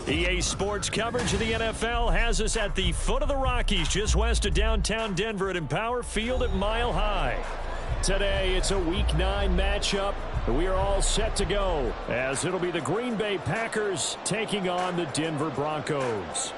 EA Sports coverage of the NFL has us at the foot of the Rockies, just west of downtown Denver at Empower Field at Mile High. Today, it's a Week 9 matchup. We are all set to go, as it'll be the Green Bay Packers taking on the Denver Broncos.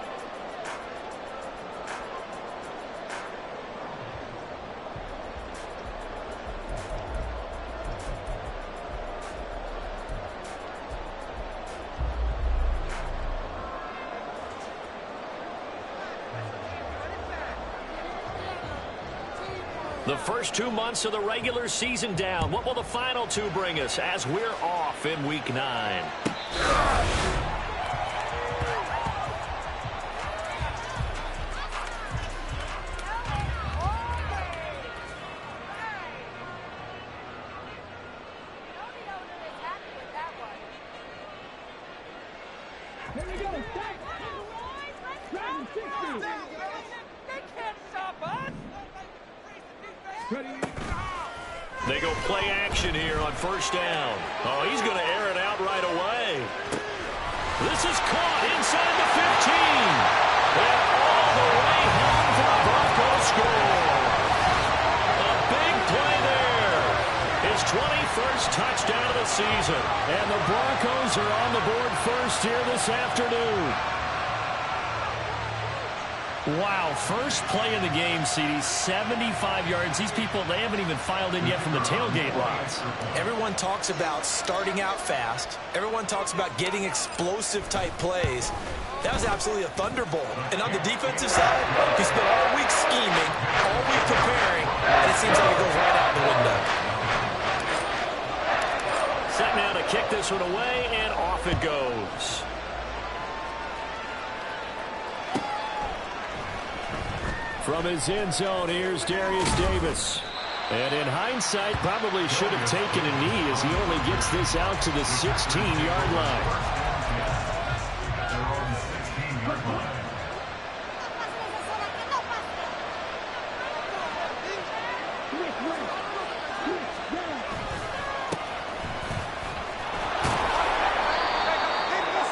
The first 2 months of the regular season down. What will the final 2 bring us as we're off in Week 9? They go play action here on first down. Oh, he's going to air it out right away. This is caught inside the 15. And all the way home for the Broncos score. A big play there. His 21st touchdown of the season. And the Broncos are on the board first here this afternoon. Wow, first play of the game, CD, 75 yards. These people, they haven't even filed in yet from the tailgate lots. Everyone talks about starting out fast. Everyone talks about getting explosive-type plays. That was absolutely a thunderbolt. And on the defensive side, he spent all week scheming, all week preparing, and it seems like it goes right out the window. Set now to kick this one away, and off it goes. From his end zone, here's Darius Davis. And in hindsight, probably should have taken a knee as he only gets this out to the 16-yard line.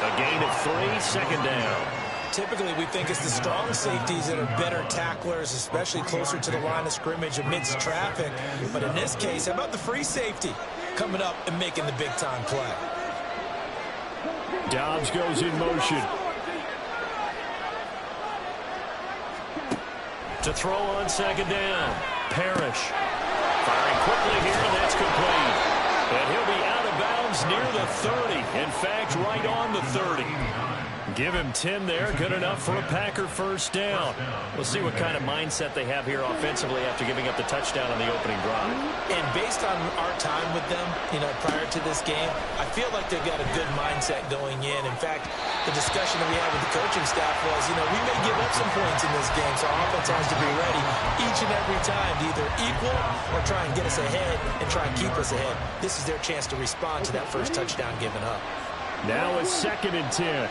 A gain of 3, second down. Typically, we think it's the strong safeties that are better tacklers, especially closer to the line of scrimmage amidst traffic. But in this case, how about the free safety coming up and making the big-time play? Dobbs goes in motion. To throw on second down. Parrish. Firing quickly here, and that's complete. And he'll be out of bounds near the 30. In fact, right on the 30. Give him 10 there. Good enough for a Packer first down. We'll see what kind of mindset they have here offensively after giving up the touchdown on the opening drive. And based on our time with them, prior to this game, I feel like they've got a good mindset going in. In fact, the discussion that we had with the coaching staff was, we may give up some points in this game, so our offense has to be ready each and every time to either equal or try and get us ahead and try and keep us ahead. This is their chance to respond to that first touchdown given up. Now it's 2nd and 10.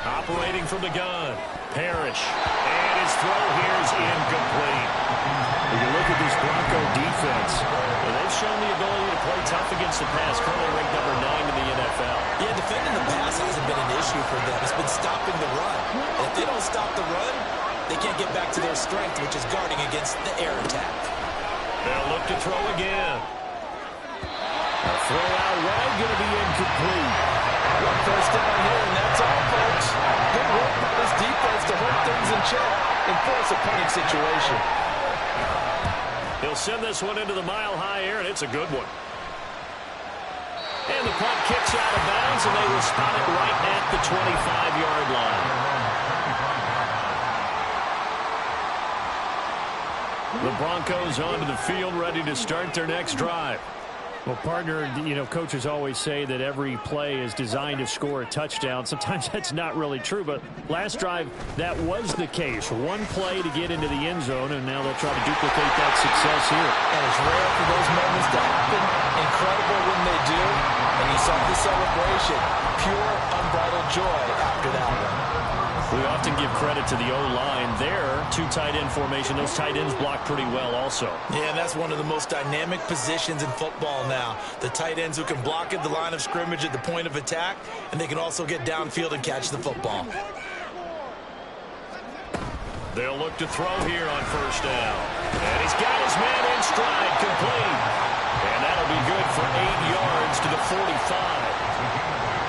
Operating from the gun, Parrish, and his throw here is incomplete. When you look at this Bronco defense, they've shown the ability to play tough against the pass, currently ranked number 9 in the NFL. Yeah, defending the pass hasn't been an issue for them. It's been stopping the run. And if they don't stop the run, they can't get back to their strength, which is guarding against the air attack. They'll look to throw again. A throw out wide, going to be incomplete. One first down here, and that's all, folks. Good work by this defense to hold things in check and force a punting situation. He'll send this one into the mile-high air, and it's a good one. And the punt kicks out of bounds, and they will spot it right at the 25-yard line. The Broncos onto the field, ready to start their next drive. Well, partner, coaches always say that every play is designed to score a touchdown. Sometimes that's not really true, but last drive, that was the case. One play to get into the end zone, and now they'll try to duplicate that success here. And it's rare for those moments to happen. Incredible when they do. And you saw the celebration. Pure, unbridled joy after that one. We often give credit to the O-line there. Two tight end formation. Those tight ends block pretty well also. Yeah, and that's one of the most dynamic positions in football now. The tight ends who can block at the line of scrimmage at the point of attack, and they can also get downfield and catch the football. They'll look to throw here on first down. And he's got his man in stride, complete. And that'll be good for 8 yards to the 45.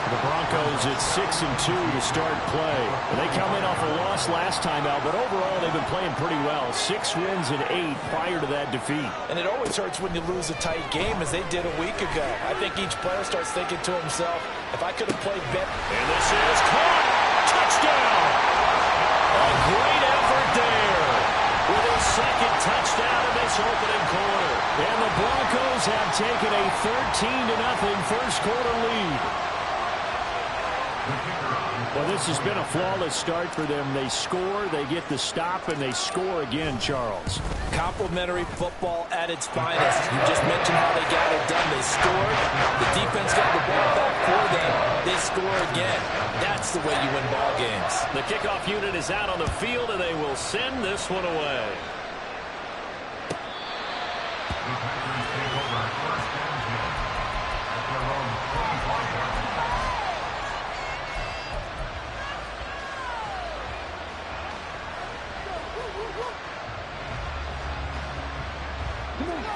The Broncos at 6-2 to start play. They come in off a loss last time out, but overall they've been playing pretty well. 6 wins and 8 prior to that defeat. And it always hurts when you lose a tight game, as they did a week ago. I think each player starts thinking to himself, if I could have played better. And this is caught. Touchdown. A great effort there with his second touchdown in this opening quarter. And the Broncos have taken a 13-0 first quarter lead. Well, this has been a flawless start for them. They score, they get the stop, and they score again, Charles. Complimentary football at its finest. You just mentioned how they got it done. They scored. The defense got the ball back for them. They score again. That's the way you win ball games. The kickoff unit is out on the field, and they will send this one away.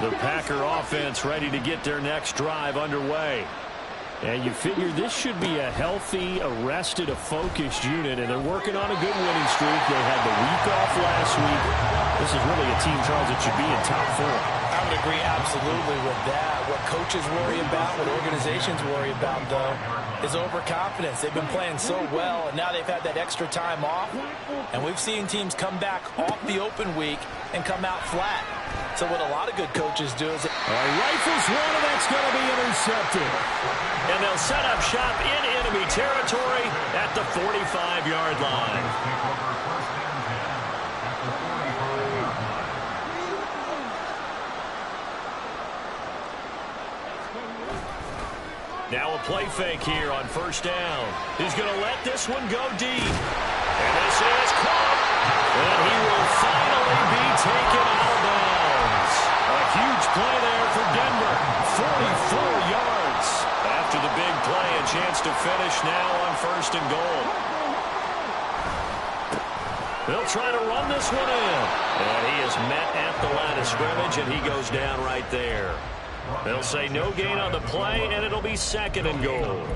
The Packer offense ready to get their next drive underway. And you figure this should be a healthy, a focused unit, and they're working on a good winning streak. They had the week off last week. This is really a team, Charles, that should be in top 4. I would agree absolutely with that. What coaches worry about, what organizations worry about, though, is overconfidence. They've been playing so well, and now they've had that extra time off. And we've seen teams come back off the open week and come out flat. So what a lot of good coaches do is... Rifles one, and that's going to be intercepted. And they'll set up shop in enemy territory at the 45-yard line. Now a play fake here on first down. He's going to let this one go deep. And this is caught. And he will finally be taken out of bounds. A huge play there for Denver. 44 yards. After the big play, a chance to finish now on first and goal. They'll try to run this one in. And he is met at the line of scrimmage, and he goes down right there. They'll say no gain on the play, and it'll be second and goal.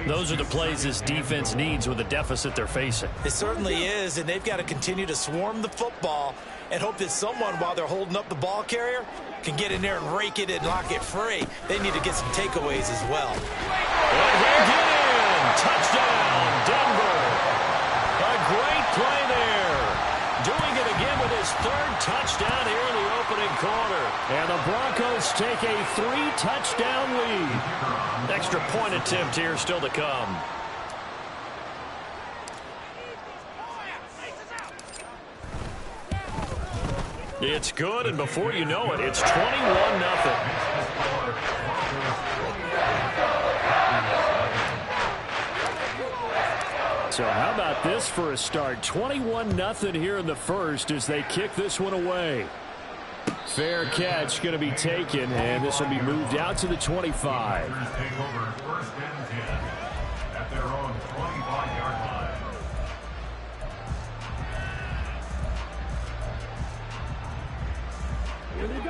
Those are the plays this defense needs with the deficit they're facing. It certainly is, and they've got to continue to swarm the football and hope that someone, while they're holding up the ball carrier, can get in there and rake it and lock it free. They need to get some takeaways as well. And he'll get in. Touchdown, Denver. A great play there. Doing it again with his third touchdown here in the opening quarter. And the Broncos take a 3-touchdown lead. Extra point attempt here still to come. It's good, and before you know it, it's 21-0. So how about this for a start? 21-0 here in the first as they kick this one away. Fair catch going to be taken, and this will be moved out to the 25.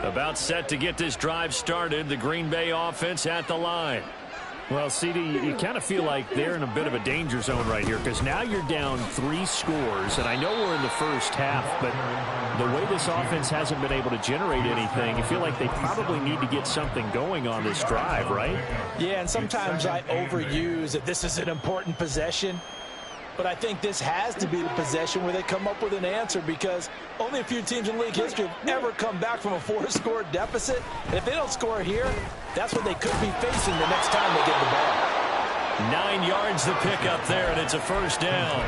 About set to get this drive started, the Green Bay offense at the line. Well, CD, you kind of feel like they're in a bit of a danger zone right here because now you're down 3 scores, and I know we're in the first half, but the way this offense hasn't been able to generate anything, you feel like they probably need to get something going on this drive, right? Yeah, and sometimes I overuse that this is an important possession. but I think this has to be the possession where they come up with an answer, because only a few teams in league history have ever come back from a 4-score deficit. And if they don't score here, that's what they could be facing the next time they get the ball. 9 yards the pickup there, and it's a first down.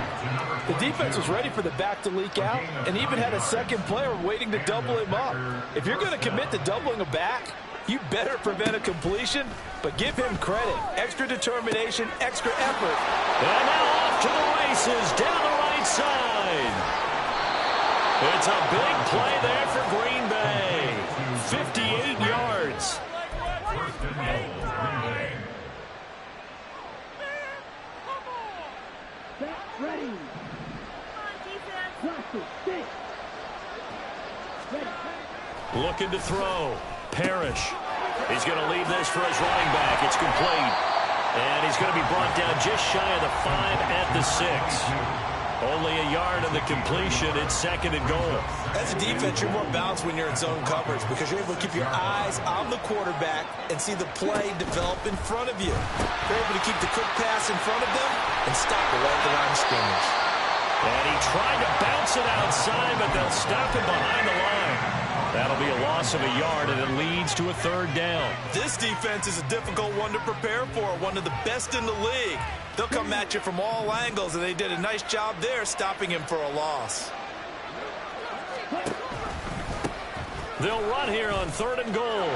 The defense was ready for the back to leak out and even had a second player waiting to double him up. If you're going to commit to doubling a back, you better prevent a completion, but give him credit. Extra determination, extra effort. And now off to the races down the right side. It's a big play there for Green Bay. 58 yards. Ready. Looking to throw. Parrish. He's going to leave this for his running back. It's complete. And he's going to be brought down just shy of the 5 at the 6. Only a yard of the completion. It's second and goal. As a defense, you're more balanced when you're in zone coverage because you're able to keep your eyes on the quarterback and see the play develop in front of you. You're able to keep the quick pass in front of them and stop it right at the line of scrimmage. And he tried to bounce it outside, but they'll stop him behind the line. That'll be a loss of a yard, and it leads to a third down. This defense is a difficult one to prepare for, one of the best in the league. They'll come at you from all angles, and they did a nice job there stopping him for a loss. They'll run here on third and goal.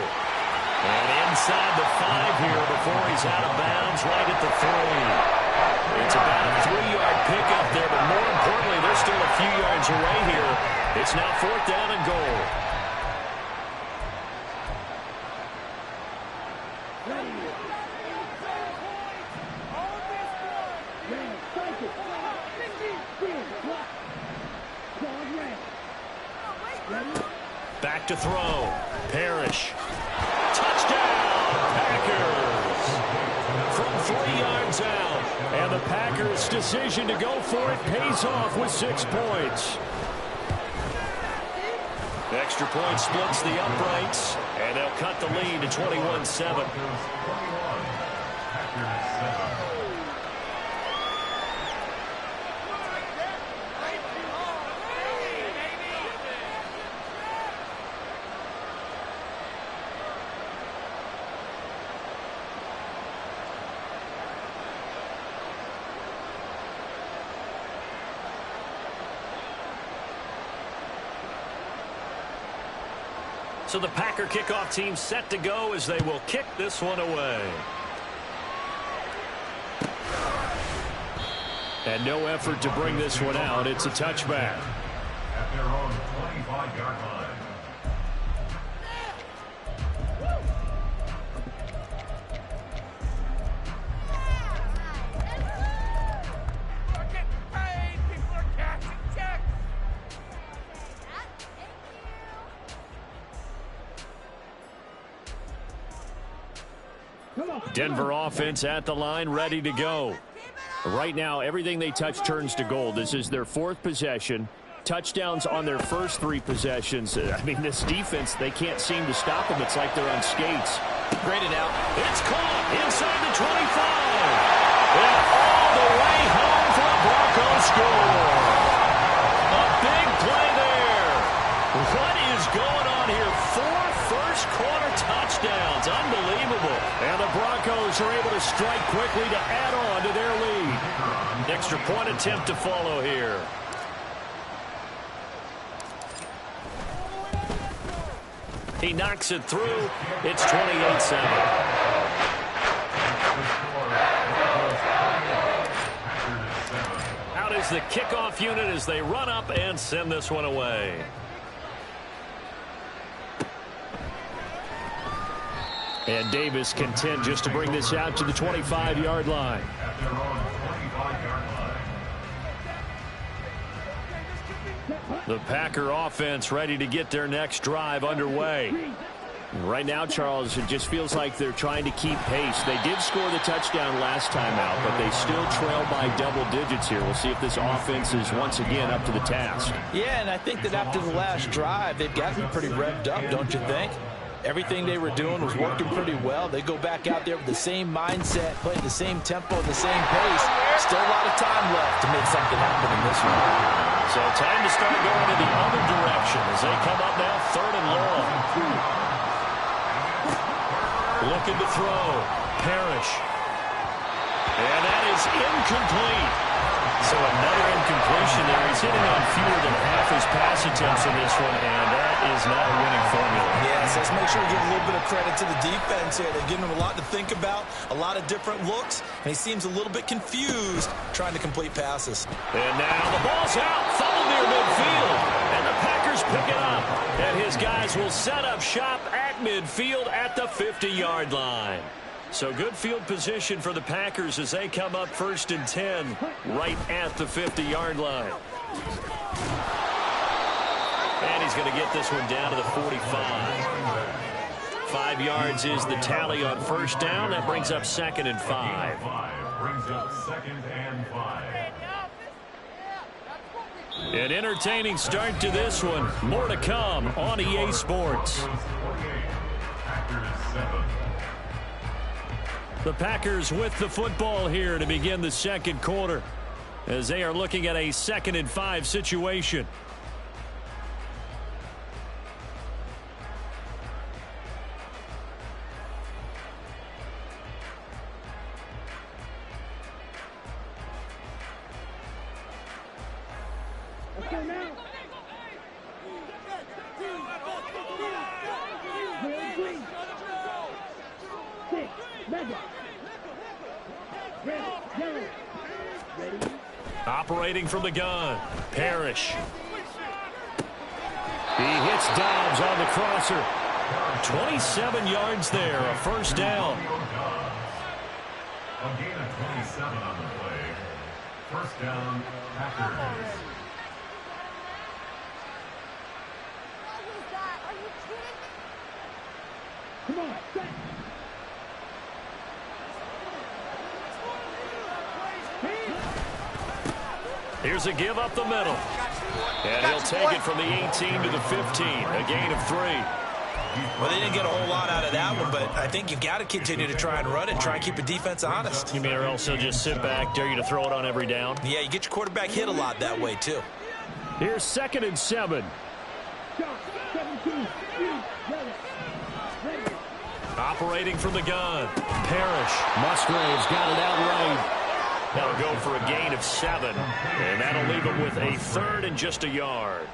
And inside the 5 here before he's out of bounds right at the 3. It's about a 3-yard pickup there, but more importantly, they're still a few yards away here. It's now fourth down and goal. Back to throw. Parrish. Touchdown, Packers. From 3 yards out. And the Packers' decision to go for it pays off with 6 points. The extra point splits the uprights, and they'll cut the lead to 21-7. So the Packer kickoff team set to go as they will kick this one away. And no effort to bring this one out. It's a touchback. At their own 25-yard line. Denver offense at the line, ready to go. Right now, everything they touch turns to gold. This is their 4th possession. Touchdowns on their first 3 possessions. I mean, this defense, they can't seem to stop them. It's like they're on skates. Graded out. It's caught inside the 25. And all the way home for a Broncos score. A big play there. What is going on here? 4 first-quarter touchdowns. Unbelievable. And the Broncos are able to strike quickly to add on to their lead. Extra point attempt to follow here. He knocks it through. It's 28-7. Out is the kickoff unit as they run up and send this one away. And Davis content just to bring this out to the 25-yard line. At their own 25-yard line. The Packer offense ready to get their next drive underway. Right now, Charles, it just feels like they're trying to keep pace. They did score the touchdown last time out, but they still trail by double digits here. We'll see if this offense is once again up to the task. Yeah, and I think that after the last drive, they've got to be pretty revved up, don't you think? Everything they were doing was working pretty well. They go back out there with the same mindset, playing the same tempo, the same pace. Still a lot of time left to make something happen in this one. So time to start going in the other direction as they come up now 3rd and long. Looking to throw. Parrish. And that is incomplete. So another incompletion there. He's hitting on fewer than half his pass attempts in this one, and that is not a winning formula. Yes, let's make sure we give a little bit of credit to the defense here. They're giving him a lot to think about, a lot of different looks, and he seems a little bit confused trying to complete passes. And now the ball's out, fumbled near midfield, and the Packers pick it up. And his guys will set up shop at midfield at the 50-yard line. So good field position for the Packers as they come up 1st and 10 right at the 50-yard line. And he's going to get this one down to the 45. 5 yards is the tally on 1st down. That brings up 2nd and 5. Brings up 2nd and 5. An entertaining start to this one. More to come on EA Sports. Packers 7. The Packers with the football here to begin the 2nd quarter as they are looking at a 2nd and 5 situation. Operating from the gun, Parrish. He hits Dobbs on the crosser. 27 yards there, a 1st down. A gain of 27 on the play. 1st down, Packers. Come on, set. Here's a give up the middle. And he'll take it from the 18 to the 15, a gain of 3. Well, they didn't get a whole lot out of that one, but I think you've got to continue to try and run it, try and keep the defense honest. You mean or else he'll just sit back, dare you to throw it on every down? Yeah, you get your quarterback hit a lot that way, too. Here's 2nd and 7. Operating from the gun, Parrish. Musgrave's got it outright. That'll go for a gain of 7, and that'll leave him with a 3rd and just a yard.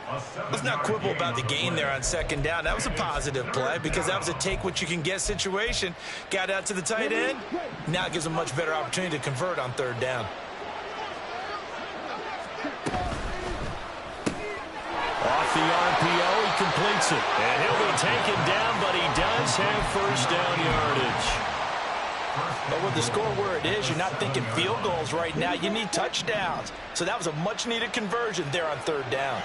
Let's not quibble about the gain there on 2nd down. That was a positive play because that was a take-what-you-can-get situation. Got out to the tight end. Now it gives him a much better opportunity to convert on 3rd down. Off the RPO, he completes it. And he'll be taken down, but he does have 1st down yardage. But with the score where it is, you're not thinking field goals right now. You need touchdowns. So that was a much-needed conversion there on 3rd down.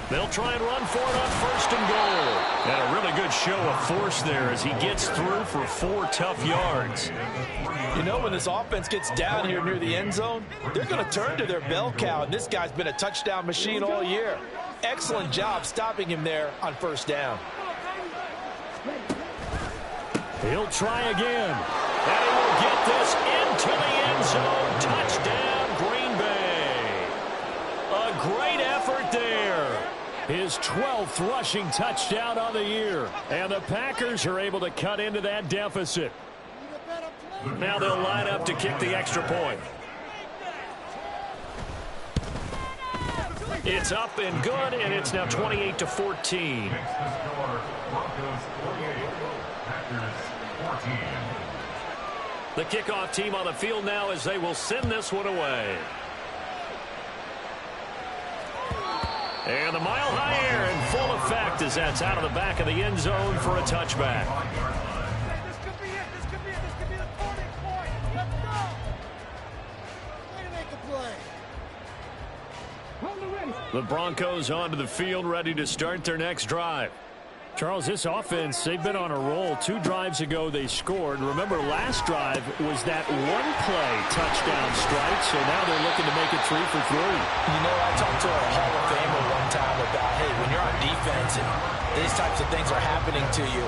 They'll try and run for it on 1st and goal. And a really good show of force there as he gets through for 4 tough yards. You know, when this offense gets down here near the end zone, they're going to turn to their bell cow, and this guy's been a touchdown machine all year. Excellent job stopping him there on 1st down. He'll try again. And he will get this into the end zone. Touchdown, Green Bay. A great effort there. His 12th rushing touchdown on the year. And the Packers are able to cut into that deficit. Now they'll line up to kick the extra point. It's up and good, and it's now 28-14. The kickoff team on the field now as they will send this one away. And the mile-high air in full effect as that's out of the back of the end zone for a touchback. This could be it. This could be it. This could be the turning point. Let's go. Way to make a play. The Broncos onto the field, ready to start their next drive. Charles, this offense, they've been on a roll. 2 drives ago, they scored. Remember, last drive was that one-play touchdown strike, so now they're looking to make it 3 for 3. You know, I talked to a Hall of Famer one time about, hey, when you're on defense and these types of things are happening to you,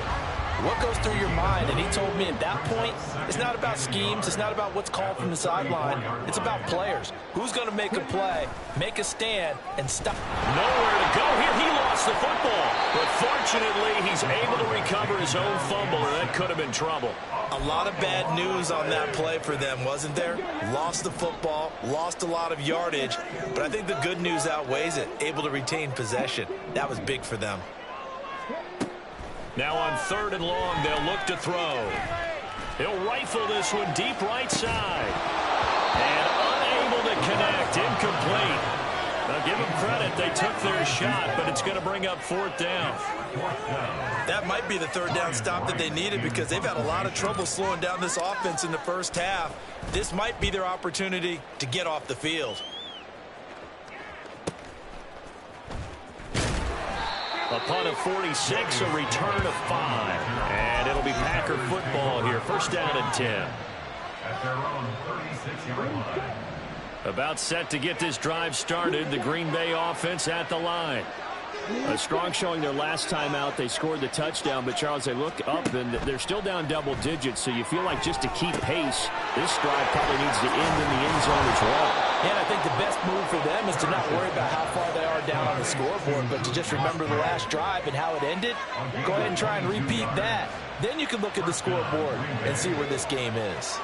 what goes through your mind? And he told me at that point, it's not about schemes. It's not about what's called from the sideline. It's about players. Who's going to make a play, make a stand, and stop? Nowhere to go here. He lost the football. But fortunately, he's able to recover his own fumble, and that could have been trouble. A lot of bad news on that play for them, wasn't there? Lost the football, lost a lot of yardage, but I think the good news outweighs it. Able to retain possession. That was big for them. Now on 3rd and long, they'll look to throw. He'll rifle this one deep right side. And unable to connect. Incomplete. Now give them credit. They took their shot, but it's going to bring up 4th down. That might be the 3rd down stop that they needed because they've had a lot of trouble slowing down this offense in the first half. This might be their opportunity to get off the field. Upon a 46, a return of 5. And it'll be Packer football here. 1st down and 10. At their own 36-yard line. About set to get this drive started. The Green Bay offense at the line. A strong showing their last time out. They scored the touchdown, but Charles, they look up and they're still down double digits, so you feel like just to keep pace, this drive probably needs to end in the end zone as well. Yeah, and I think the best move for them is to not worry about how far they are down on the scoreboard, but to just remember the last drive and how it ended. Go ahead and try and repeat that. Then you can look at the scoreboard and see where this game is.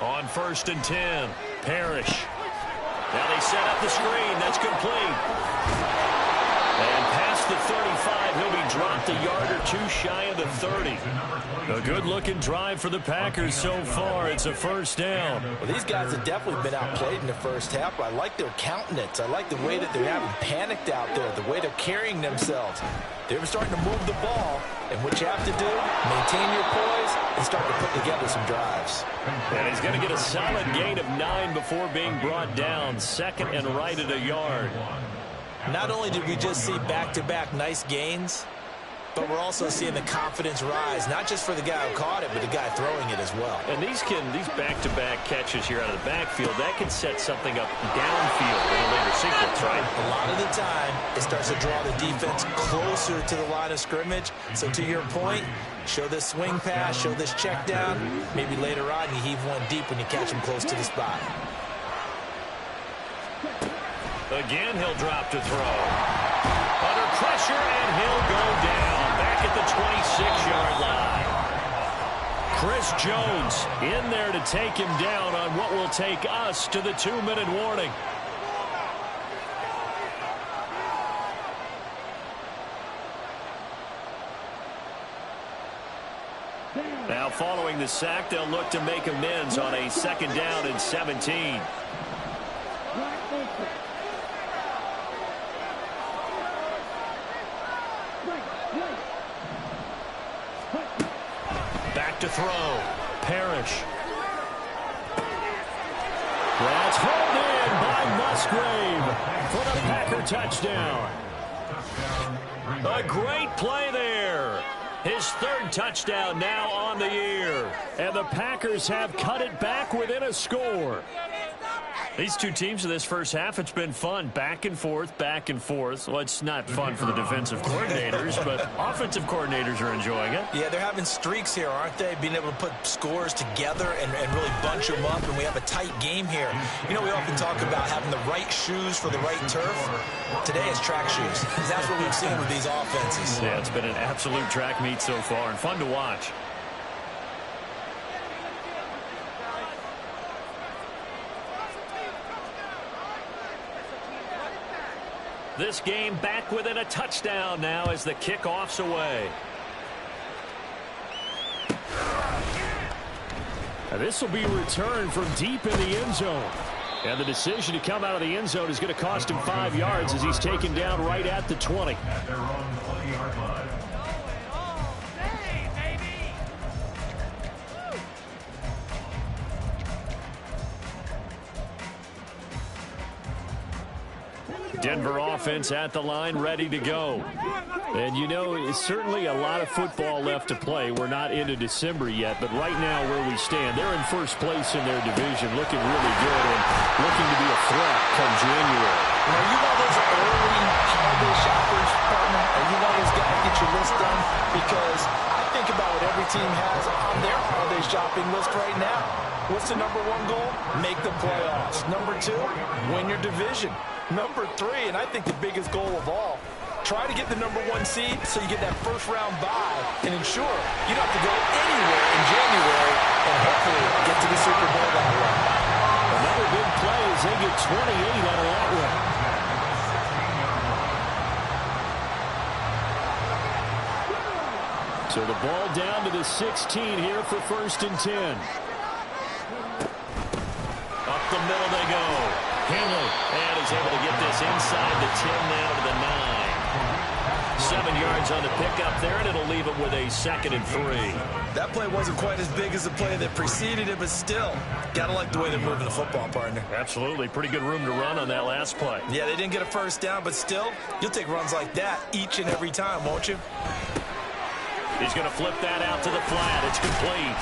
On 1st and 10, Parrish. Now they set up the screen. That's complete. And past the 35, he'll be dropped a yard or two shy of the 30. A good-looking drive for the Packers so far. It's a 1st down. Well, these guys have definitely been outplayed in the first half. I like their countenance. I like the way that they're having panicked out there, the way they're carrying themselves. They're starting to move the ball, and what you have to do, maintain your poise and start to put together some drives. And he's going to get a solid gain of 9 before being brought down. 2nd and right at a yard. Not only did we just see back-to-back nice gains, but we're also seeing the confidence rise, not just for the guy who caught it, but the guy throwing it as well. And these back-to-back catches here out of the backfield, that can set something up downfield in a later sequence, right? A lot of the time, it starts to draw the defense closer to the line of scrimmage. So to your point, show this swing pass, show this check down. Maybe later on you heave one deep when you catch him close to the spot. Again, he'll drop to throw. Under pressure, and he'll go down. Back at the 26-yard line. Chris Jones in there to take him down on what will take us to the 2-minute warning. Now following the sack, they'll look to make amends on a 2nd down and 17. Back to throw. Parrish. That's hauled in by Musgrave for the Packer touchdown. A great play there. His 3rd touchdown now on the year. And the Packers have cut it back within a score. These two teams in this first half, it's been fun. Back and forth, back and forth. Well, it's not fun for the defensive coordinators, but offensive coordinators are enjoying it. Yeah, they're having streaks here, aren't they? Being able to put scores together and really bunch them up, and we have a tight game here. You know, we often talk about having the right shoes for the right turf. Today is track shoes. That's what we've seen with these offenses. Yeah, it's been an absolute track meet so far and fun to watch. This game back within a touchdown now as the kickoff's away. Now this will be returned from deep in the end zone. And the decision to come out of the end zone is going to cost him 5 yards as he's taken down right at the 20. At their own 20-yard line. Denver offense at the line, ready to go. And you know, it's certainly a lot of football left to play. We're not into December yet, but right now where we stand, they're in first place in their division, looking really good and looking to be a threat come January. Are you one of those early holiday shoppers, partner? Are you one of those guys team has on their holiday shopping list right now. What's the number one goal? Make the playoffs. Number 2, win your division. Number 3, and I think the biggest goal of all, try to get the number 1 seed so you get that first-round bye and ensure you don't have to go anywhere in January and hopefully get to the Super Bowl that way. Another big play as they get 28 out of that one. So the ball down to the 16 here for 1st and 10. Up the middle they go. Henley, and he's able to get this inside the 10 now to the 9. 7 yards on the pickup there, and it'll leave him with a 2nd and 3. That play wasn't quite as big as the play that preceded it, but still, got to like the way they're moving the football, partner. Absolutely. Pretty good room to run on that last play. Yeah, they didn't get a first down, but still, you'll take runs like that each and every time, won't you? He's going to flip that out to the flat. It's complete.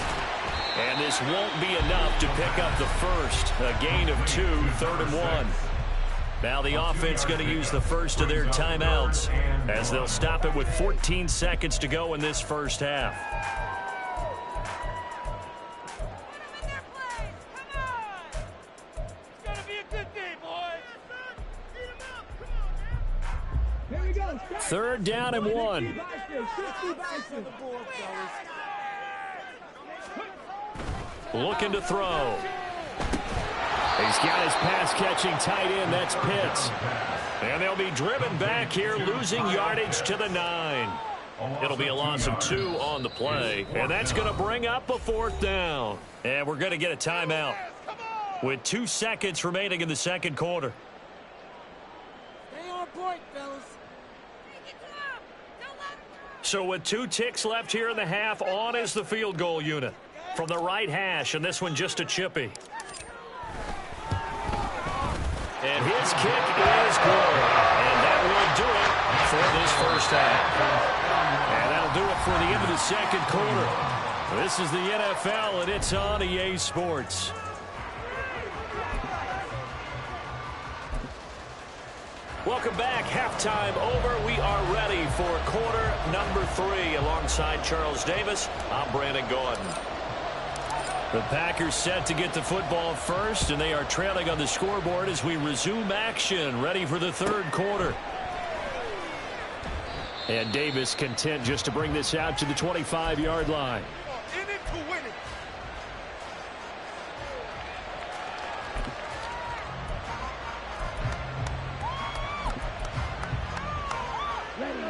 And this won't be enough to pick up the first. A gain of 2, 3rd and 1. Now the offense going to use the first of their timeouts as they'll stop it with 14 seconds to go in this first half. It's gonna be a good day, boys. Here we go. 3rd down and 1. Looking to throw. He's got his pass-catching tight end. That's Pitts. And they'll be driven back here, losing yardage to the 9. It'll be a loss of 2 on the play. And that's going to bring up a 4th down. And we're going to get a timeout with 2 seconds remaining in the 2nd quarter. Stay on point, fellas. So with 2 ticks left here in the half, on is the field goal unit. From the right hash, and this one just a chippy. And his kick is good. And that will do it for this first half. And that'll do it for the end of the 2nd quarter. This is the NFL, and it's on EA Sports. Welcome back. Halftime over. We are ready for quarter number 3. Alongside Charles Davis, I'm Brandon Gordon. The Packers set to get the football first, and they are trailing on the scoreboard as we resume action, ready for the 3rd quarter. And Davis content just to bring this out to the 25-yard line. In it to win it.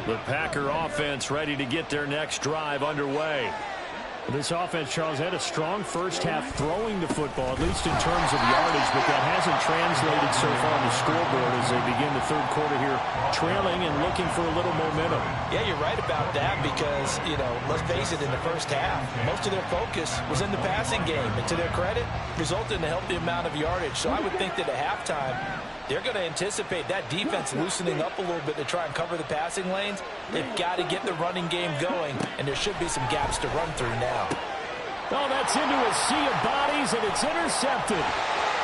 The Packer offense ready to get their next drive underway. This offense, Charles, had a strong first half throwing the football, at least in terms of yardage, but that hasn't translated so far on the scoreboard as they begin the 3rd quarter here, trailing and looking for a little momentum. Yeah, you're right about that because, let's face it, in the first half, most of their focus was in the passing game. And to their credit, resulted in a healthy amount of yardage. So I would think that at halftime, they're going to anticipate that defense loosening up a little bit to try and cover the passing lanes. They've got to get the running game going, and there should be some gaps to run through now. Oh, that's into a sea of bodies, and it's intercepted.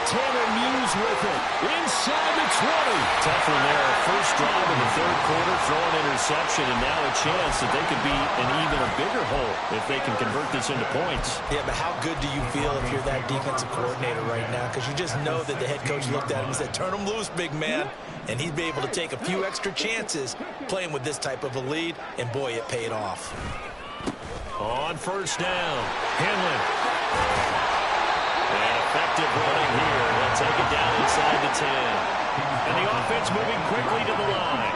Tanner Muse with it. Inside the 20. Tough one there. First drive in the 3rd quarter, throwing interception, and now a chance that they could be in even a bigger hole if they can convert this into points. Yeah, but how good do you feel if you're that defensive coordinator right now? Because you just know that the head coach looked at him and said, turn him loose, big man. And he'd be able to take a few extra chances playing with this type of a lead, and boy, it paid off. On first down, Henley. And effective running here. They'll take it down inside the 10. And the offense moving quickly to the line.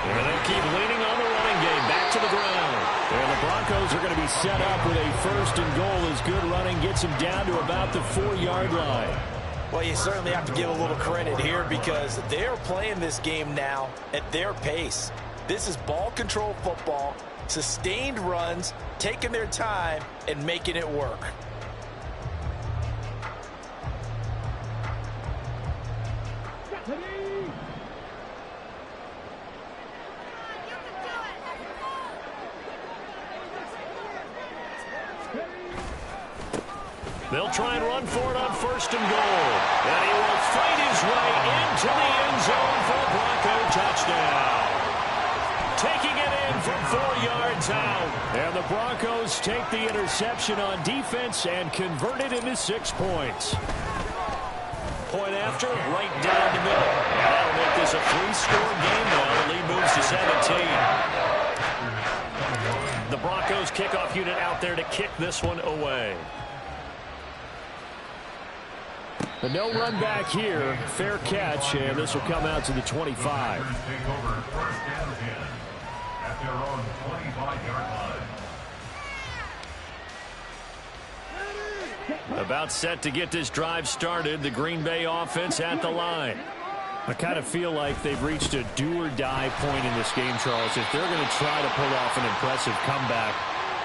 And they'll keep leaning on the running game. Back to the ground. And the Broncos are going to be set up with a 1st and goal as good running gets them down to about the 4-yard line. Well, you certainly have to give a little credit here because they're playing this game now at their pace. This is ball control football, sustained runs, taking their time, and making it work. They'll try and run for it on 1st and goal. And he will fight his way into the end zone for a Bronco touchdown. taking it in from 4 yards out. And the Broncos take the interception on defense and convert it into 6 points. Point after, right down the middle. And that'll make this a 3-score game now. The lead moves to 17. The Broncos kickoff unit out there to kick this one away. But no run back here. Fair catch, and this will come out to the 25. Take over first and 10 at their own 25-yard line. About set to get this drive started. The Green Bay offense at the line. I kind of feel like they've reached a do-or-die point in this game, Charles. If they're going to try to pull off an impressive comeback,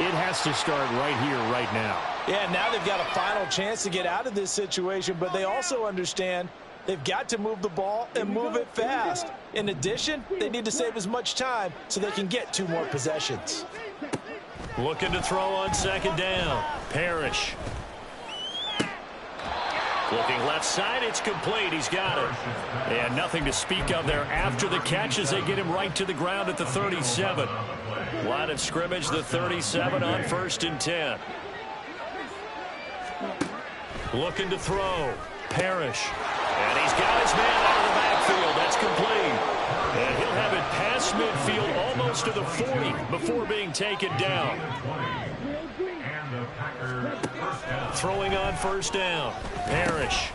it has to start right here, right now. Yeah, now they've got a final chance to get out of this situation, but they also understand they've got to move the ball and move it fast. In addition, they need to save as much time so they can get 2 more possessions. Looking to throw on second down. Parrish. Looking left side, it's complete. He's got it. And nothing to speak of there after the catch as they get him right to the ground at the 37. Line of scrimmage, the 37 on 1st and 10. Looking to throw. Parrish. And he's got his man out of the backfield. That's complete. And he'll have it past midfield almost to the 40 before being taken down. Throwing on 1st down. Parrish.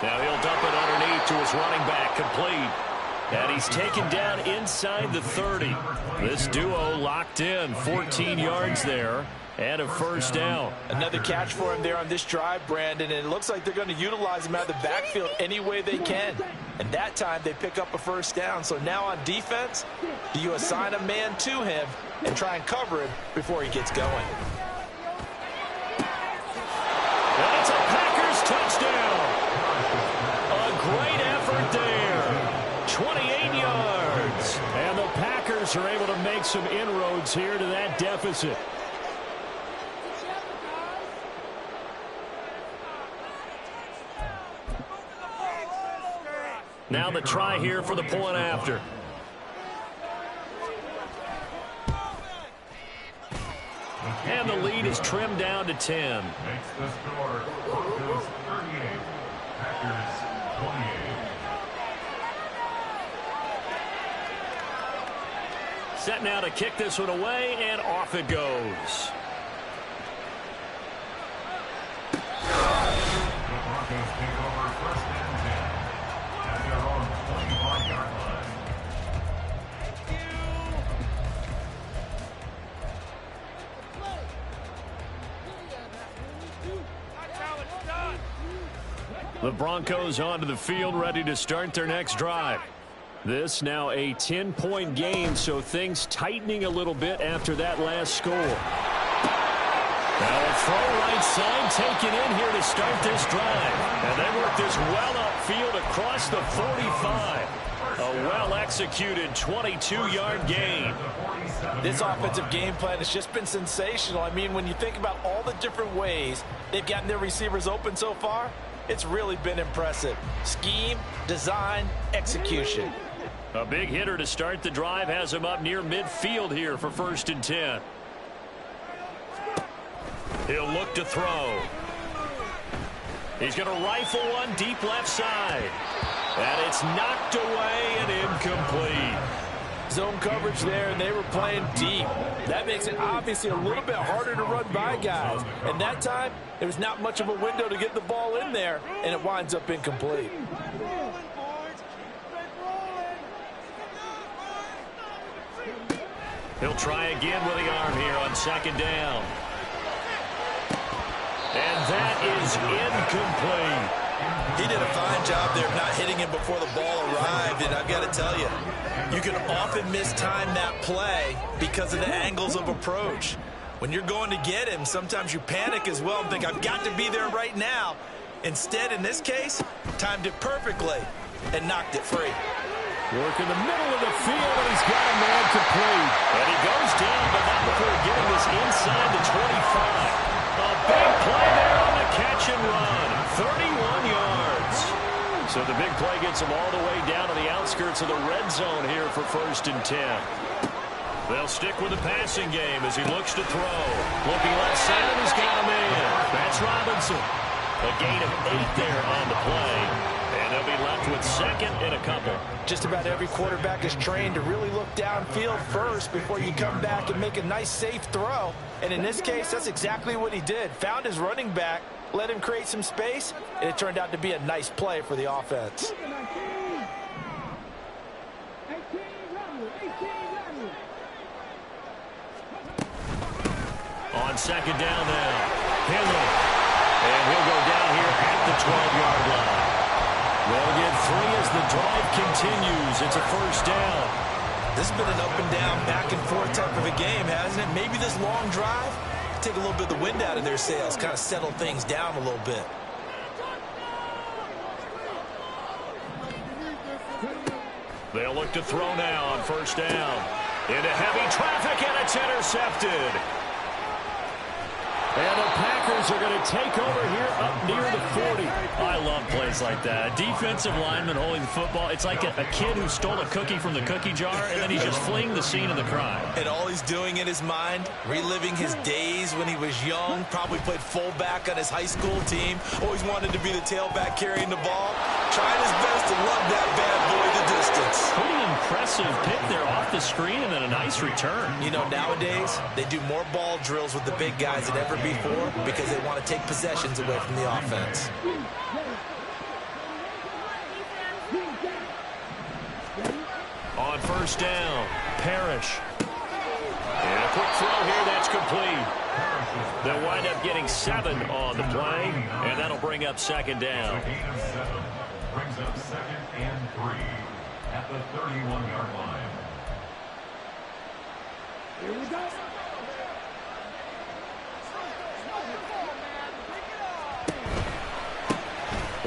Now he'll dump it underneath to his running back. Complete. And he's taken down inside the 30. This duo locked in. 14 yards there. And a 1st down. Another catch for him there on this drive, Brandon, and it looks like they're going to utilize him out of the backfield any way they can. And that time they pick up a 1st down. So now on defense, do you assign a man to him and try and cover him before he gets going? That's a Packers touchdown. A great effort there. 28 yards. And the Packers are able to make some inroads here to that deficit. Now the try here for the point after. And the lead is trimmed down to 10. Makes the score Broncos 38, Packers 28. Set now to kick this one away, and off it goes. The Broncos take over 1st and 10 at their own 25-yard line. The Broncos onto the field, ready to start their next drive. This now a 10-point game, so things tightening a little bit after that last score. Now a throw right side taken in here to start this drive. And they work this well upfield across the 45. A well-executed 22-yard gain. This offensive game plan has just been sensational. I mean, when you think about all the different ways they've gotten their receivers open so far, it's really been impressive. Scheme, design, execution. A big hitter to start the drive has him up near midfield here for 1st and 10. He'll look to throw. He's going to rifle one deep left side. And it's knocked away and incomplete. Zone coverage there, and they were playing deep. That makes it obviously a little bit harder to run by guys. And that time, there was not much of a window to get the ball in there, and it winds up incomplete. He'll try again with the arm here on 2nd down. And that is incomplete. He did a fine job there of not hitting him before the ball arrived, and I've got to tell you, you can often mistime that play because of the angles of approach. When you're going to get him, sometimes you panic as well and think, I've got to be there right now. Instead, in this case, timed it perfectly and knocked it free. Work in the middle of the field, and he's got a man complete. And he goes down, but not before getting this inside the 25. A big play there on the catch and run. 31 yards. So the big play gets him all the way down to the outskirts of the red zone here for 1st and 10. They'll stick with the passing game as he looks to throw. Looking left side, and he's got him in. That's Robinson. A gain of 8 there on the play. And they'll be left with second and a couple. Just about every quarterback is trained to really look downfield first before you come back and make a nice, safe throw. And in this case, that's exactly what he did. Found his running back, let him create some space, and it turned out to be a nice play for the offense. On second down now, Henry. And he'll go down here at the 12-yard line. They'll get 3 as the drive continues. It's a first down. This has been an up and down, back and forth type of a game, hasn't it? Maybe this long drive, take a little bit of the wind out of their sails, kind of settle things down a little bit. They'll look to throw now on first down. Into heavy traffic, and it's intercepted. And the Packers are going to take over here up near the 40. I love plays like that. A defensive lineman holding the football. It's like a kid who stole a cookie from the cookie jar, and then he's just fleeing the scene of the crime. And all he's doing in his mind, reliving his days when he was young, probably played fullback on his high school team, always wanted to be the tailback carrying the ball, trying his best to lug that bad boy the distance. Pretty impressive pick there off the screen, and then a nice return. You know, nowadays, they do more ball drills with the big guys than ever before because they want to take possessions away from the offense. On first down, Parrish. And a quick throw here, that's complete. They'll wind up getting 7 on the play, and that'll bring up second down. A gain of 7 brings up 2nd and 3 at the 31-yard line. Here we go.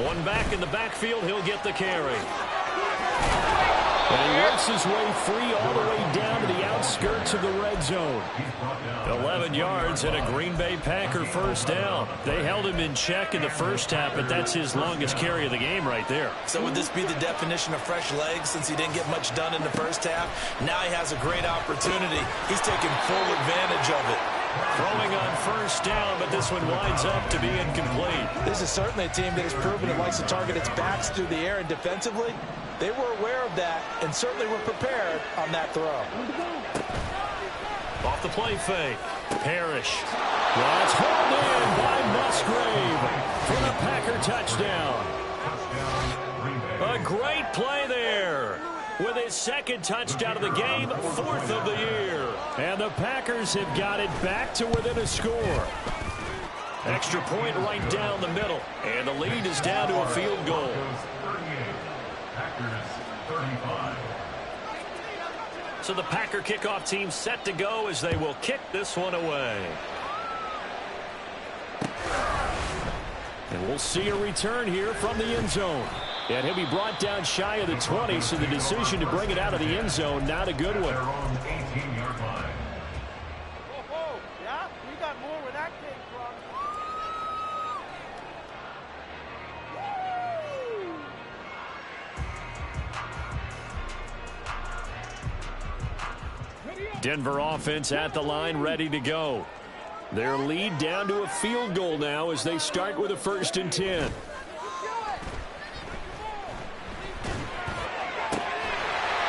One back in the backfield, he'll get the carry. And he works his way free all the way down to the outskirts of the red zone. 11 yards and a Green Bay Packer first down. They held him in check in the first half, but that's his longest carry of the game right there. So would this be the definition of fresh legs since he didn't get much done in the first half? Now he has a great opportunity. He's taking full advantage of it. Throwing on first down, but this one winds up to be incomplete. This is certainly a team that has proven it likes to target its backs through the air, and defensively, they were aware of that and certainly were prepared on that throw. Off the play fake, Parrish. That's hauled in by Musgrave for the Packer touchdown. A great play there. With his second touchdown of the game, 4th of the year. And the Packers have got it back to within a score. Extra point right down the middle. And the lead is down to a field goal. So the Packer kickoff team set to go as they will kick this one away. And we'll see a return here from the end zone. And he'll be brought down shy of the 20, so the decision to bring it out of the end zone, not a good one. Whoa, yeah? We got more where that came from. Denver offense at the line, ready to go. Their lead down to a field goal now as they start with a 1st and 10.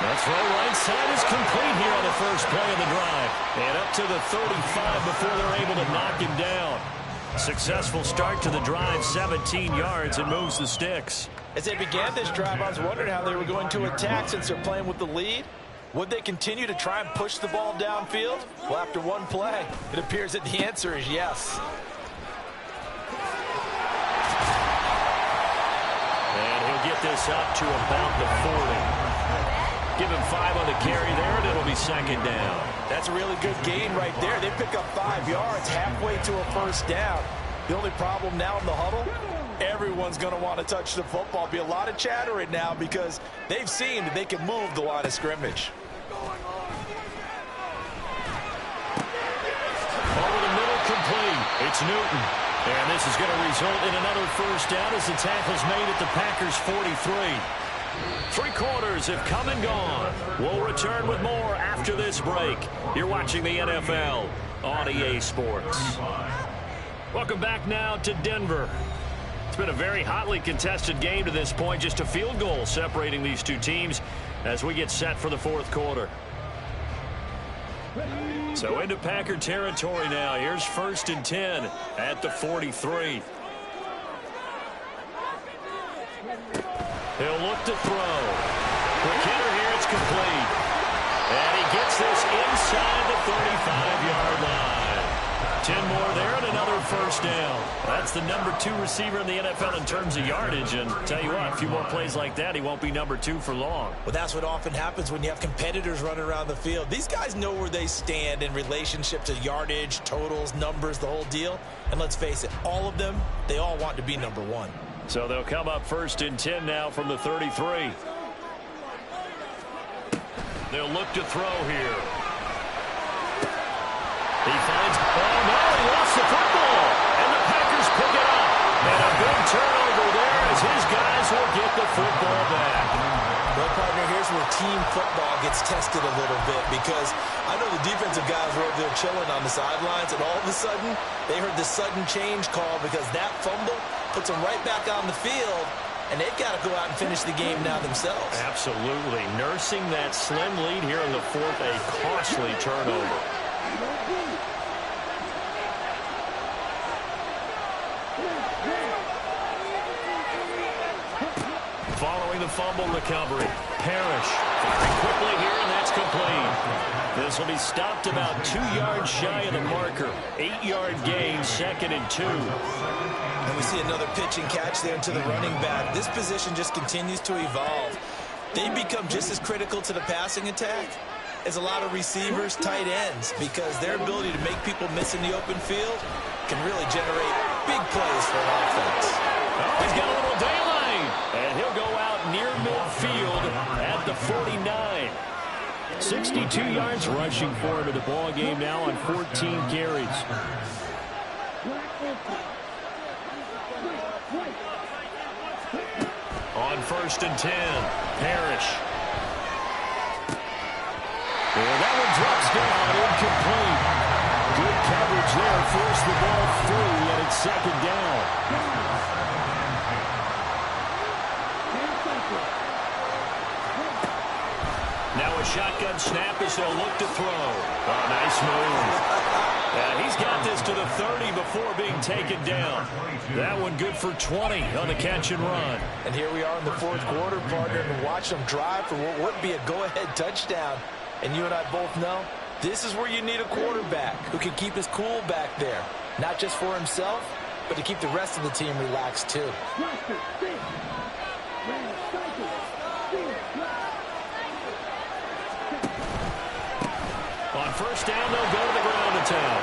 The throw right side is complete here on the first play of the drive. And up to the 35 before they're able to knock him down. Successful start to the drive, 17 yards, and moves the sticks. As they began this drive, I was wondering how they were going to attack since they're playing with the lead. Would they continue to try and push the ball downfield? Well, after one play, it appears that the answer is yes. And he'll get this up to about the 40. Give him 5 on the carry there, and it'll be second down. That's a really good gain right there. They pick up 5 yards halfway to a first down. The only problem now in the huddle, everyone's going to want to touch the football. Be a lot of chatter right now because they've seen that they can move the line of scrimmage. Over the middle, complete. It's Newton. And this is going to result in another first down as the tackle's made at the Packers' 43. Three quarters have come and gone. We'll return with more after this break. You're watching the NFL on EA Sports. Welcome back now to Denver. It's been a very hotly contested game to this point. Just a field goal separating these two teams as we get set for the fourth quarter. So into Packer territory now. Here's 1st and 10 at the 43. He'll look to throw. McKinnon here, it's complete. And he gets this inside the 35-yard line. 10 more there and another first down. That's the number 2 receiver in the NFL in terms of yardage. And tell you what, a few more plays like that, he won't be number 2 for long. Well, that's what often happens when you have competitors running around the field. These guys know where they stand in relationship to yardage, totals, numbers, the whole deal. And let's face it, all of them, they all want to be number 1. So they'll come up 1st and 10 now from the 33. They'll look to throw here. He finds, oh no, he lost the football. And the Packers pick it up. And a big turnover there as his guys will get the football back. Well, partner, here's where team football gets tested a little bit, because I know the defensive guys were over there chilling on the sidelines, and all of a sudden, they heard the sudden change call because that fumble puts them right back on the field, and they've got to go out and finish the game now themselves. Absolutely. Nursing that slim lead here in the fourth, a costly turnover. Following the fumble recovery, Parrish firing quickly here, and that's complete. This will be stopped about 2 yards shy of the marker. 8-yard gain, 2nd and 2. And we see another pitch and catch there to the running back. This position just continues to evolve. They become just as critical to the passing attack as a lot of receivers, tight ends, because their ability to make people miss in the open field can really generate big plays for an offense. Oh, he's got a little daylight, and he'll go out near midfield at the 49. 62 yards rushing for him in the ball game now on 14 carries. On 1st and 10, Parrish. Well, that one drops down, incomplete. Good coverage there, forced the ball free, and it's 2nd down. Now a shotgun snap as they'll look to throw. Oh, nice move. And he's got this to the 30 before being taken down. That one good for 20 on the catch and run. And here we are in the fourth quarter, partner, and watch them drive for what would be a go-ahead touchdown. And you and I both know this is where you need a quarterback who can keep his cool back there. Not just for himself, but to keep the rest of the team relaxed too. On 1st down, they'll go to the ground attack.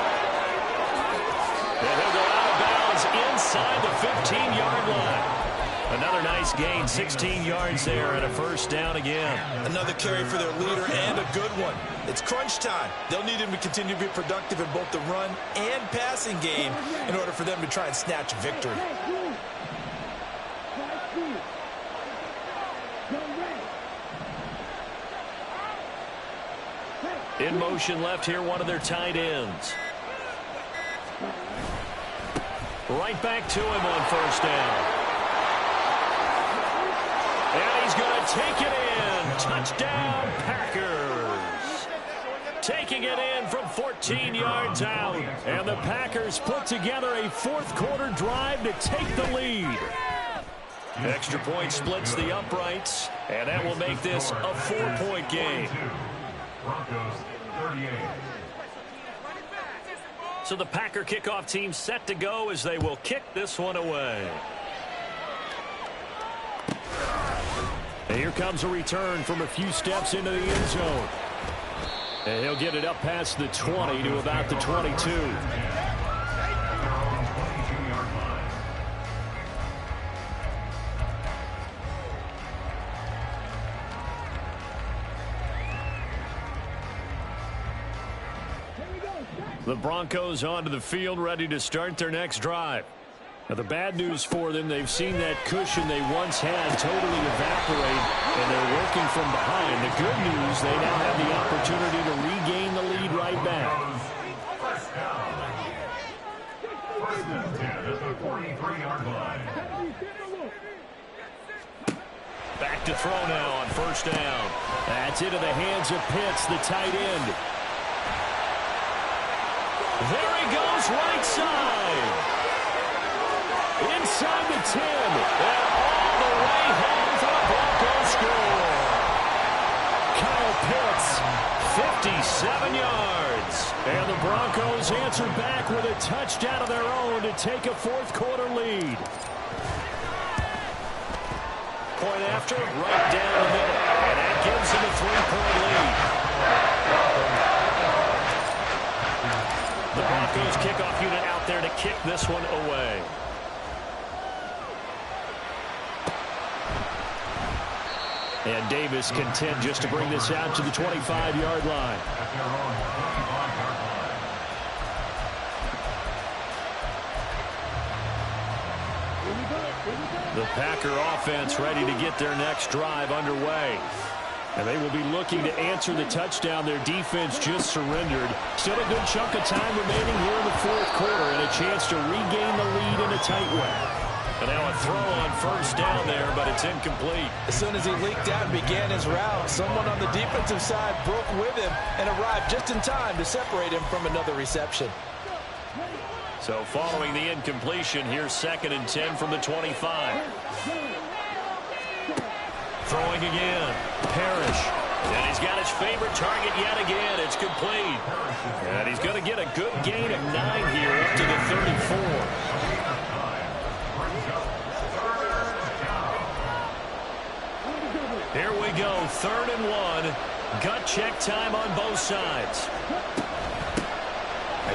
And he'll go out of bounds inside the 15-yard line. Another nice gain, 16 yards there, and a 1st down again. Another carry for their leader, and a good one. It's crunch time. They'll need him to continue to be productive in both the run and passing game in order for them to try and snatch a victory. In motion left here, one of their tight ends. Right back to him on 1st down. And he's going to take it in. Touchdown, Packers. Taking it in from 14 yards out. And the Packers put together a fourth-quarter drive to take the lead. Extra point splits the uprights, and that will make this a 4-point game. Broncos 38. So the Packer kickoff team set to go as they will kick this one away. And here comes a return from a few steps into the end zone. And he'll get it up past the 20 to about the 22. The Broncos onto the field, ready to start their next drive. Now, the bad news for them, they've seen that cushion they once had totally evaporate, and they're working from behind. The good news, they now have the opportunity to regain the lead right back. First down. First and 10 at the 43-yard line. Back to throw now on first down. That's into the hands of Pitts, the tight end. There he goes, right side. Inside the 10, and all the way home for the Broncos score. Kyle Pitts, 57 yards. And the Broncos answer back with a touchdown of their own to take a fourth-quarter lead. Point after, right down the middle. And that gives them a 3-point lead. The Broncos kickoff unit out there to kick this one away. And Davis content just to bring this out to the 25-yard line. The Packer offense ready to get their next drive underway. And they will be looking to answer the touchdown their defense just surrendered. Still a good chunk of time remaining here in the fourth quarter and a chance to regain the lead in a tight way. And now a throw on first down there, but it's incomplete. As soon as he leaked out and began his route, someone on the defensive side broke with him and arrived just in time to separate him from another reception. So following the incompletion, here's 2nd and 10 from the 25. Throwing again. Parrish. And he's got his favorite target yet again. It's complete. And he's going to get a good gain of 9 here up to the 34. Here we go, 3rd and 1. Gut check time on both sides.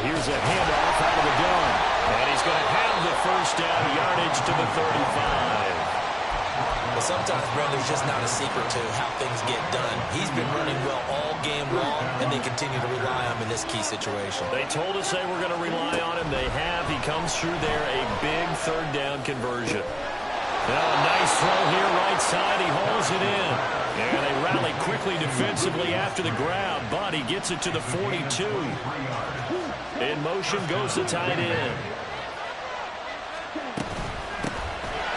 Here's a handoff out of the gun. And he's going to have the first down, yardage to the 35. Well, sometimes, Brent, there's just not a secret to how things get done. He's been running well all game long, and they continue to rely on him in this key situation. They told us they were going to rely on him. They have. He comes through there, a big 3rd down conversion. Now a nice throw here, right side. He hauls it in. And they rally quickly defensively after the grab, but he gets it to the 42. In motion goes the tight end.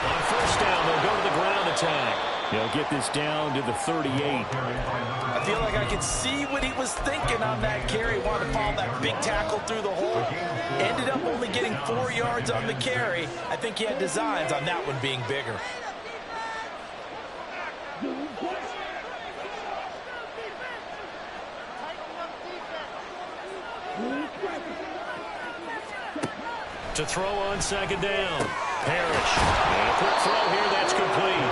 On first down, they'll go to the ground attack. They'll get this down to the 38. I feel like I could see what he was thinking on that carry. Wanted to follow that big tackle through the hole. Ended up only getting 4 yards on the carry. I think he had designs on that one being bigger. To throw on 2nd down. Parrish. And a quick throw here, that's complete.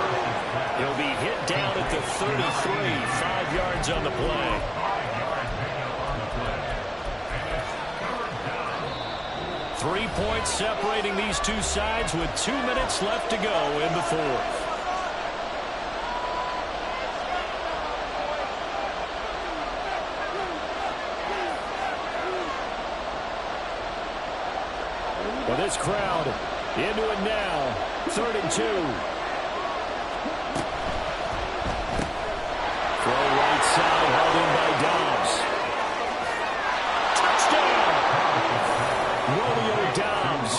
He'll be hit down at the 33, 5 yards on the play. 3 points separating these two sides with 2 minutes left to go in the fourth. Well, this crowd into it now. 3rd and 2. Throw right side, held in by Dobbs. Touchdown! Romeo Dobbs,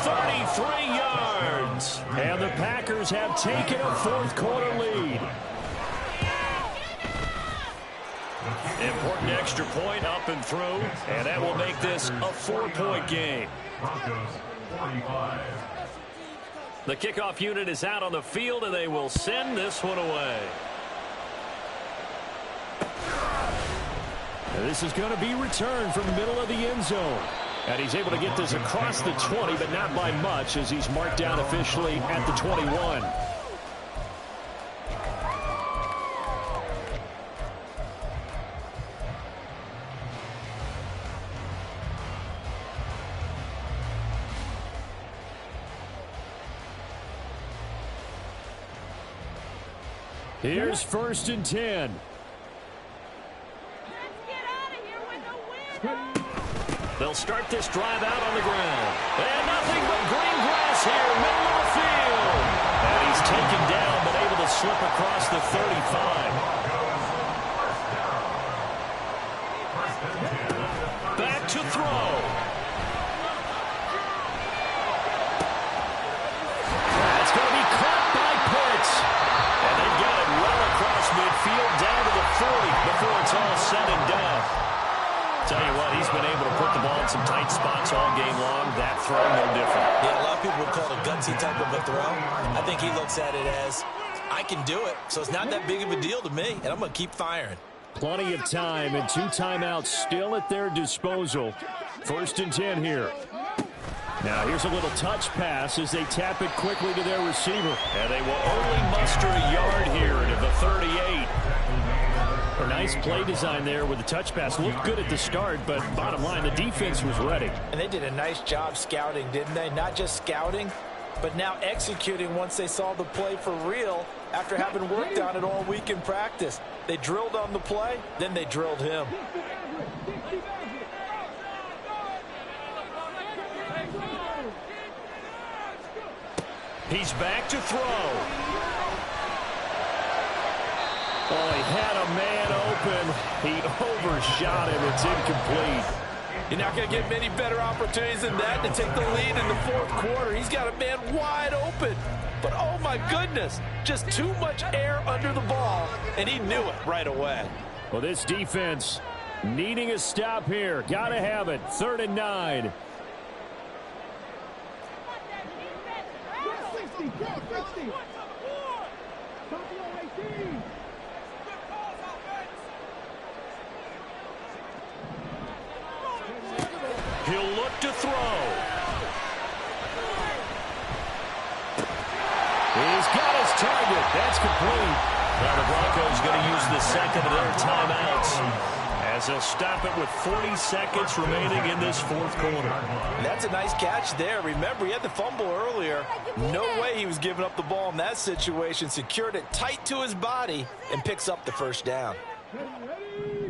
33 yards. And the Packers have taken a fourth-quarter lead. Important extra point up and through, and that will make this a 4-point game. The kickoff unit is out on the field, and they will send this one away. And this is going to be returned from the middle of the end zone. And he's able to get this across the 20, but not by much, as he's marked down officially at the 21. Here's 1st and 10. They'll start this drive out on the ground. And nothing but green grass is here, middle of the field. And he's taken down, but able to slip across the 35. Back to throw. That's going to be caught by Pitts. And they've got it well across midfield down to the 40 before it's all said and done. Tell you what, he's been able to put the ball in some tight spots all game long. That throw, no different. Yeah, a lot of people would call it a gutsy type of a throw. I think he looks at it as, I can do it, so it's not that big of a deal to me, and I'm going to keep firing. Plenty of time and 2 timeouts still at their disposal. 1st and 10 here. Now here's a little touch pass as they tap it quickly to their receiver. And they will only muster a yard here to the 38. A nice play design there with the touch pass. Looked good at the start, but bottom line, the defense was ready. And they did a nice job scouting, didn't they? Not just scouting, but now executing once they saw the play for real after having worked on it all week in practice. They drilled on the play, then they drilled him. He's back to throw. Oh, he had a man open. He overshot him. It's incomplete. You're not going to get many better opportunities than that to take the lead in the 4th quarter. He's got a man wide open. But, oh, my goodness, just too much air under the ball, and he knew it right away. Well, this defense needing a stop here. Got to have it. 3rd and 9. He'll look to throw. He's got his target. That's complete. Now the Broncos going to use the second of their timeouts as they'll stop it with 40 seconds remaining in this 4th quarter. That's a nice catch there. Remember, he had the fumble earlier. No way he was giving up the ball in that situation. Secured it tight to his body and picks up the 1st down.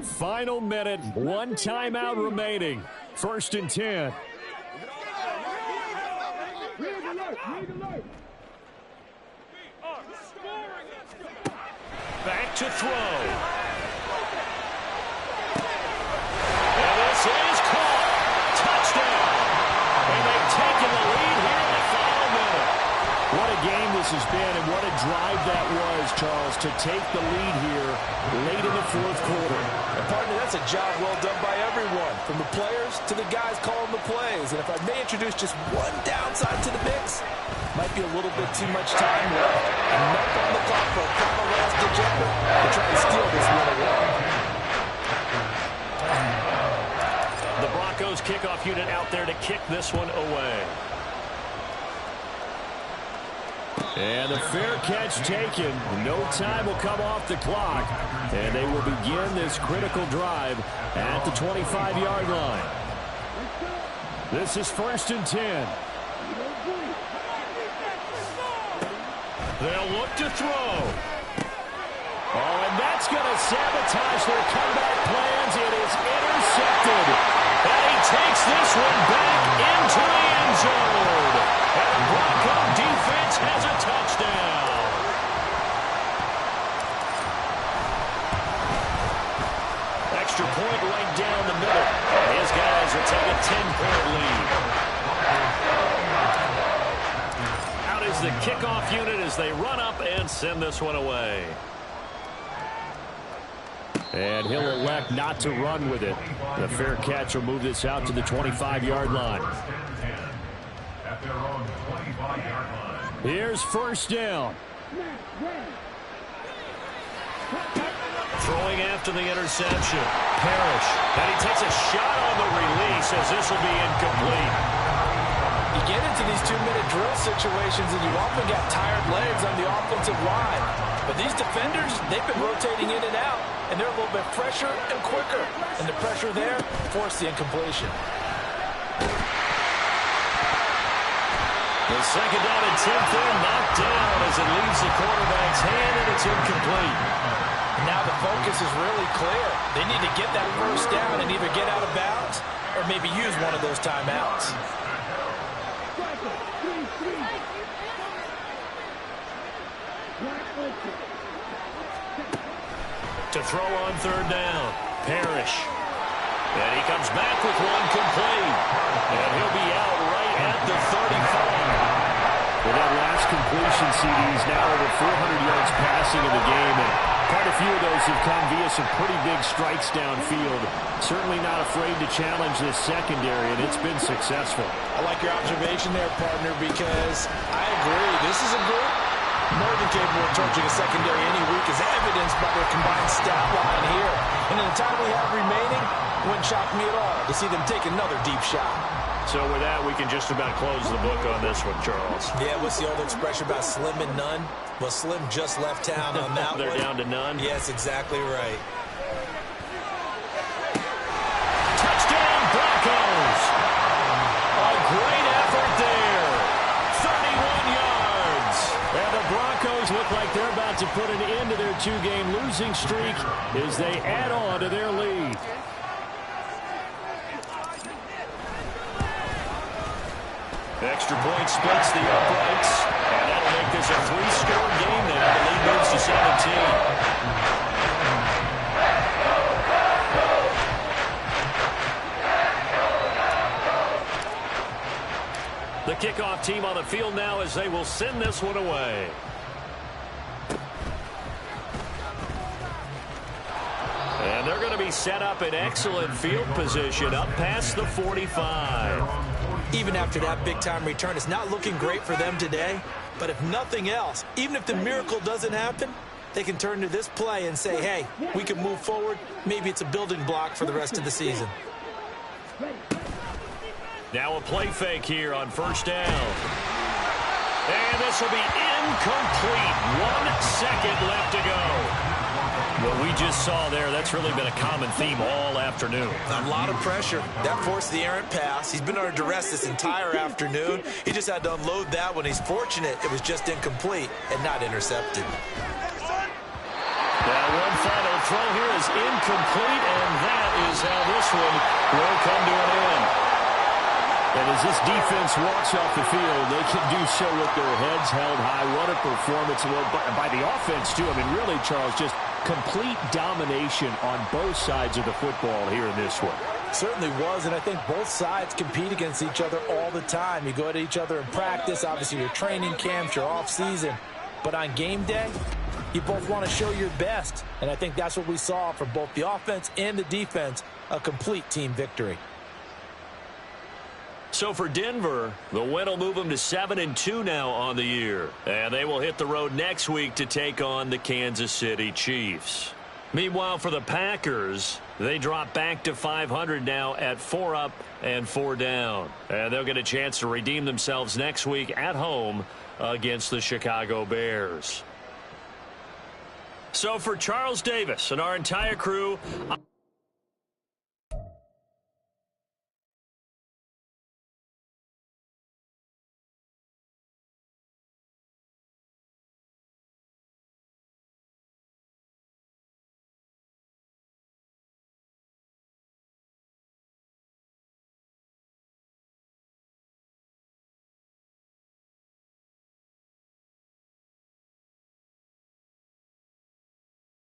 Final minute. 1 timeout remaining. 1st and 10. Back to throw. And this is caught. Touchdown. And they've taken the lead here in the final minute. What a game this has been, and what a drive that was, Charles, to take the lead here late in the 4th quarter. And partner, that's a job well done by everyone, from the players to the guys calling the plays. And if I may introduce just one downside to the mix, might be a little bit too much time left. And milk on the clock for a couple last ejector to try to steal this win away. The Broncos kickoff unit out there to kick this one away. And the fair catch taken. No time will come off the clock. And they will begin this critical drive at the 25-yard line. This is 1st and 10. They'll look to throw. Oh, and that's going to sabotage their comeback plans. It is intercepted. And he takes this one back into the end zone. And the Bronco defense has a touchdown. Extra point right down the middle. And his guys will take a 10-point lead. Out is the kickoff unit as they run up and send this one away. And he'll elect not to run with it. The fair catch will move this out to the 25-yard line. Here's 1st down. Throwing after the interception. Parrish. And he takes a shot on the release as this will be incomplete. You get into these 2-minute drill situations and you often got tired legs on the offensive line. But these defenders, they've been rotating in and out, and they're a little bit fresher and quicker. And the pressure there forced the incompletion. The 2nd down and 10th there, knocked down as it leaves the quarterback's hand, and it's incomplete. Now the focus is really clear. They need to get that 1st down and either get out of bounds or maybe use one of those timeouts. To throw on third down, Parrish. And he comes back with one complete. And he'll be out right at the 35. Well, that last completion, CD, is now over 400 yards passing in the game, and quite a few of those have come via some pretty big strikes downfield. Certainly not afraid to challenge this secondary, and it's been successful. I like your observation there, partner, because I agree. This is a group more than capable of torching a secondary any week, as evidenced by their combined stat line here. And in the time we have remaining, it wouldn't shock me at all to see them take another deep shot. So with that, we can just about close the book on this one, Charles. Yeah, what's the old expression about slim and none? Well, Slim just left town on that They're one. down to none? Yes, exactly right. Touchdown, Broncos! A great effort there. 31 yards. And the Broncos look like they're about to put an end to their two-game losing streak as they add on to their lead. Extra point splits the uprights, and that'll make this a three-score game now. The lead moves to 17. The kickoff team on the field now as they will send this one away. And they're going to be set up in excellent field position up past the 45. Even after that big-time return, it's not looking great for them today. But if nothing else, even if the miracle doesn't happen, they can turn to this play and say, hey, we can move forward. Maybe it's a building block for the rest of the season. Now a play fake here on first down. And this will be incomplete. 1 second left to go. What we just saw there, that's really been a common theme all afternoon. A lot of pressure. That forced the errant pass. He's been under duress this entire afternoon. He just had to unload that one. He's fortunate it was just incomplete and not intercepted. Now one final throw here is incomplete, and that is how this one will come to an end. And as this defense walks off the field, they can do so with their heads held high. What a performance by the offense, too. I mean, really, Charles, just complete domination on both sides of the football here in this one. Certainly was, and I think both sides compete against each other all the time. You go at each other in practice, obviously your training camps, your off-season. But on game day, you both want to show your best. And I think that's what we saw from both the offense and the defense, a complete team victory. So for Denver, the win will move them to 7-2 now on the year. And they will hit the road next week to take on the Kansas City Chiefs. Meanwhile, for the Packers, they drop back to 500 now at 4 up and 4 down. And they'll get a chance to redeem themselves next week at home against the Chicago Bears. So for Charles Davis and our entire crew...